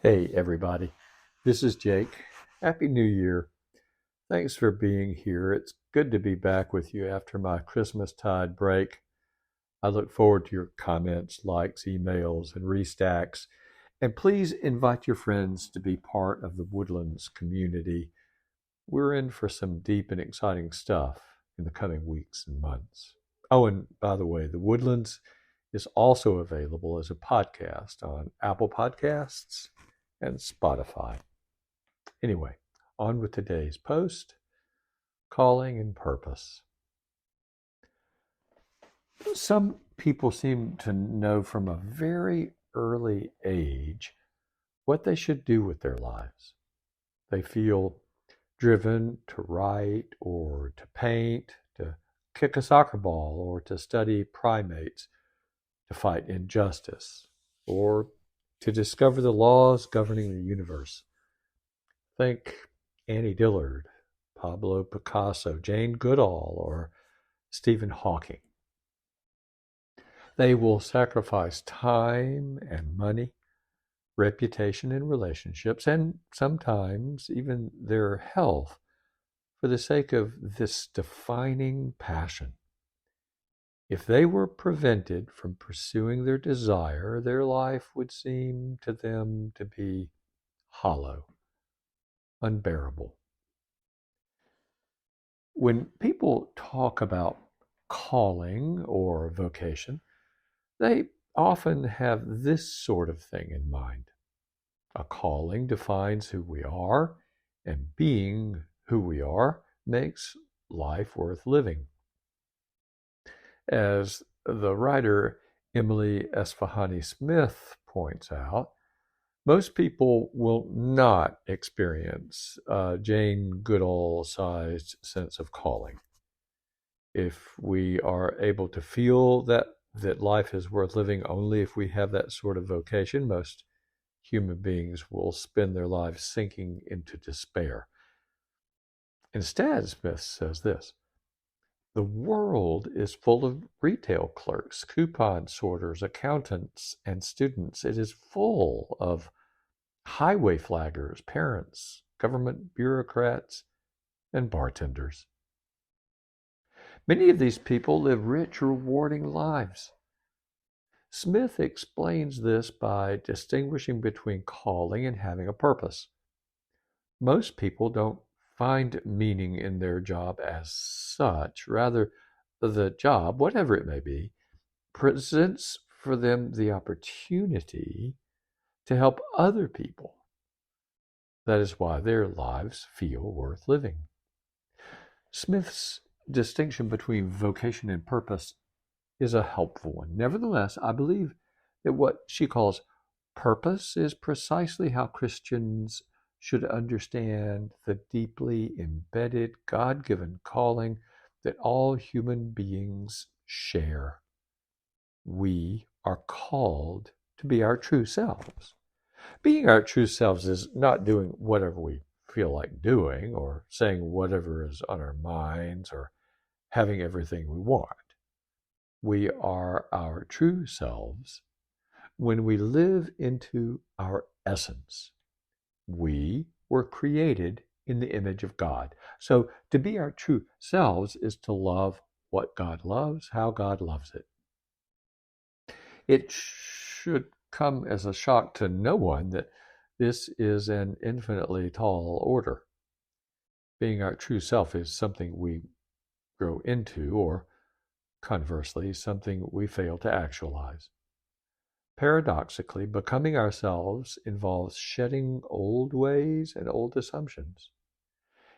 Hey, everybody. This is Jake. Happy New Year. Thanks for being here. It's good to be back with you after my Christmastide break. I look forward to your comments, likes, emails, and restacks. And please invite your friends to be part of the Woodlands community. We're in for some deep and exciting stuff in the coming weeks and months. Oh, and by the way, the Woodlands is also available as a podcast on Apple Podcasts and Spotify. Anyway, on with today's post, calling and purpose. Some people seem to know from a very early age what they should do with their lives. They feel driven to write or to paint, to kick a soccer ball or to study primates, to fight injustice, or to discover the laws governing the universe. Think Annie Dillard, Pablo Picasso, Jane Goodall, or Stephen Hawking. They will sacrifice time and money, reputation and relationships, and sometimes even their health for the sake of this defining passion. If they were prevented from pursuing their desire, their life would seem to them to be hollow, unbearable. When people talk about calling or vocation, they often have this sort of thing in mind. A calling defines who we are, and being who we are makes life worth living. As the writer Emily Esfahani Smith points out, most people will not experience a Jane Goodall-sized sense of calling. If we are able to feel that life is worth living only if we have that sort of vocation, most human beings will spend their lives sinking into despair. Instead, Smith says this: the world is full of retail clerks, coupon sorters, accountants, and students. It is full of highway flaggers, parents, government bureaucrats, and bartenders. Many of these people live rich, rewarding lives. Smith explains this by distinguishing between calling and having a purpose. Most people don't find meaning in their job as such. Rather, the job, whatever it may be, presents for them the opportunity to help other people. That is why their lives feel worth living. Smith's distinction between vocation and purpose is a helpful one. Nevertheless, I believe that what she calls purpose is precisely how Christians should understand the deeply embedded God-given calling that all human beings share. We are called to be our true selves. Being our true selves is not doing whatever we feel like doing or saying whatever is on our minds or having everything we want. We are our true selves when we live into our essence. We were created in the image of God. So to be our true selves is to love what God loves, how God loves it. It should come as a shock to no one that this is an infinitely tall order. Being our true self is something we grow into, or conversely, something we fail to actualize. Paradoxically, becoming ourselves involves shedding old ways and old assumptions.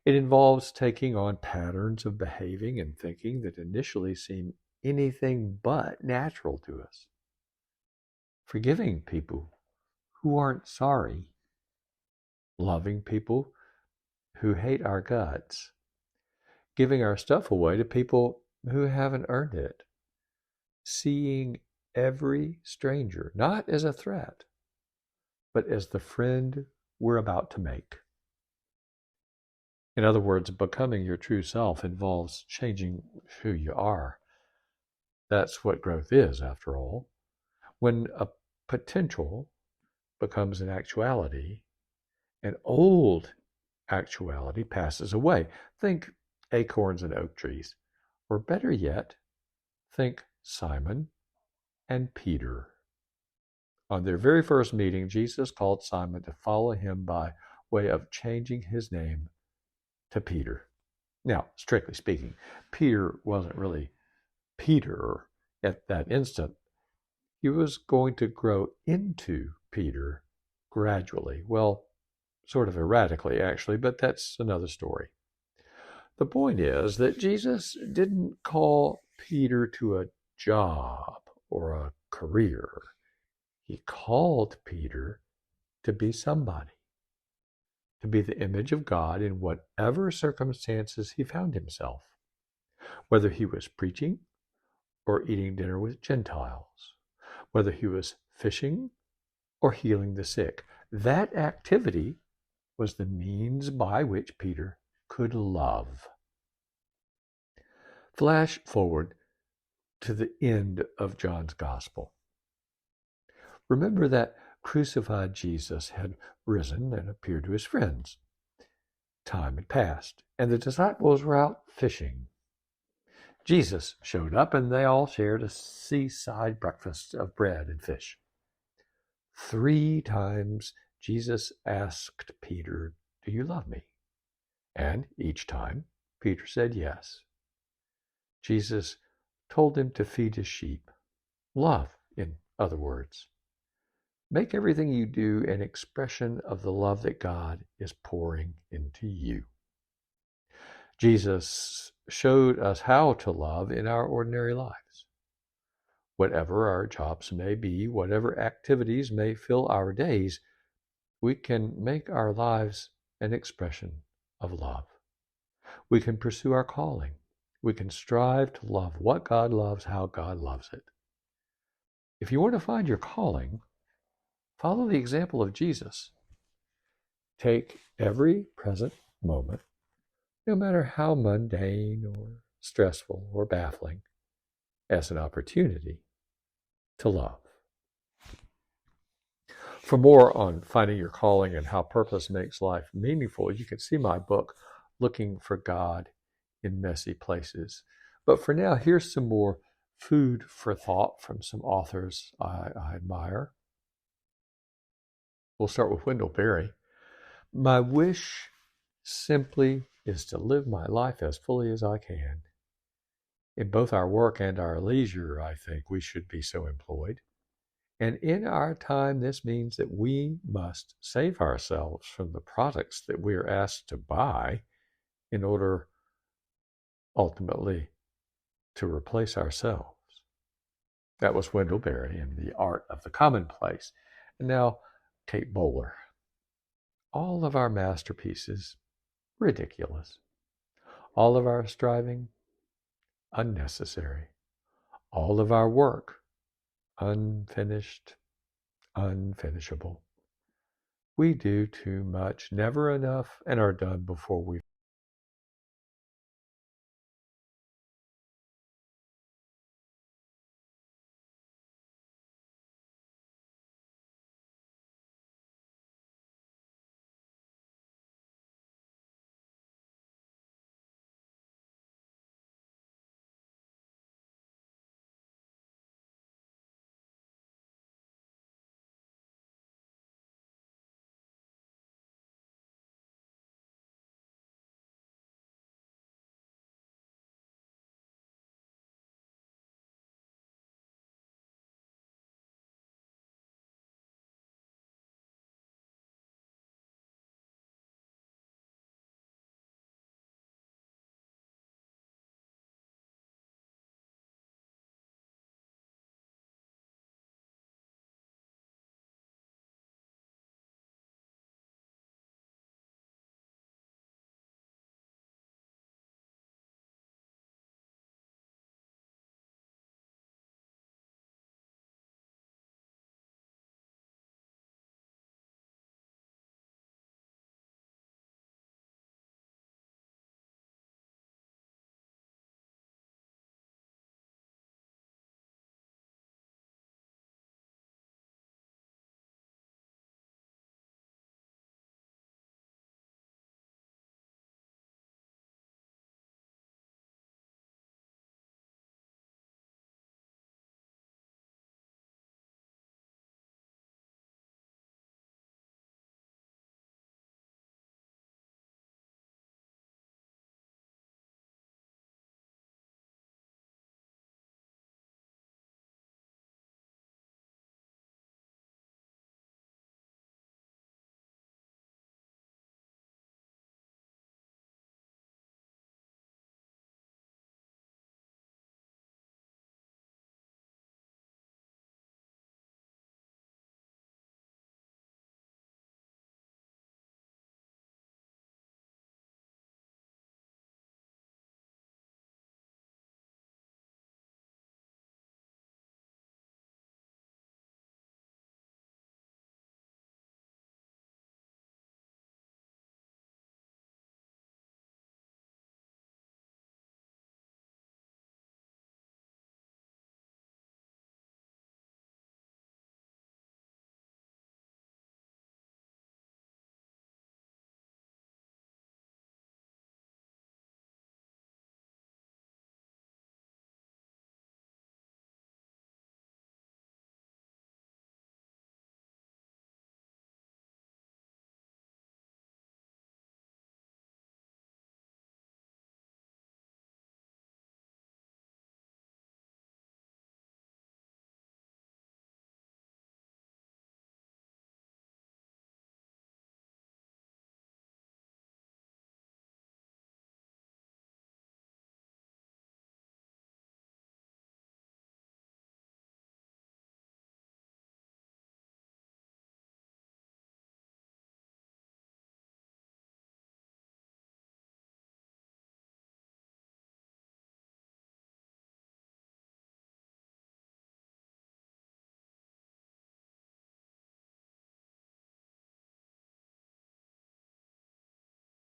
It involves taking on patterns of behaving and thinking that initially seem anything but natural to us. Forgiving people who aren't sorry. Loving people who hate our guts. Giving our stuff away to people who haven't earned it. Seeing every stranger not as a threat, but as the friend we're about to make. In other words, becoming your true self involves changing who you are. That's what growth is, after all. When a potential becomes an actuality, an old actuality passes away. Think acorns and oak trees. Or better yet, think Simon and Peter. On their very first meeting, Jesus called Simon to follow him by way of changing his name to Peter. Now, strictly speaking, Peter wasn't really Peter at that instant. He was going to grow into Peter gradually. Well, sort of erratically, actually, but that's another story. The point is that Jesus didn't call Peter to a job or a career. He called Peter to be somebody, to be the image of God in whatever circumstances he found himself, whether he was preaching or eating dinner with Gentiles, whether he was fishing or healing the sick. That activity was the means by which Peter could love. Flash forward to the end of John's Gospel. Remember that crucified Jesus had risen and appeared to his friends. Time had passed, and the disciples were out fishing. Jesus showed up, and they all shared a seaside breakfast of bread and fish. 3 times Jesus asked Peter, "Do you love me?" And each time, Peter said yes. Jesus told him to feed his sheep. Love, in other words. Make everything you do an expression of the love that God is pouring into you. Jesus showed us how to love in our ordinary lives. Whatever our jobs may be, whatever activities may fill our days, we can make our lives an expression of love. We can pursue our calling. We can strive to love what God loves, how God loves it. If you want to find your calling, follow the example of Jesus. Take every present moment, no matter how mundane or stressful or baffling, as an opportunity to love. For more on finding your calling and how purpose makes life meaningful, you can see my book, Looking for God in Messy Places. But for now, here's some more food for thought from some authors I admire. We'll start with Wendell Berry. My wish simply is to live my life as fully as I can. In both our work and our leisure, I think we should be so employed. And in our time, this means that we must save ourselves from the products that we are asked to buy in order ultimately to replace ourselves. That was Wendell Berry in The Art of the Commonplace. And now, Kate Bowler. All of our masterpieces, ridiculous. All of our striving, unnecessary. All of our work, unfinished, unfinishable. We do too much, never enough, and are done before we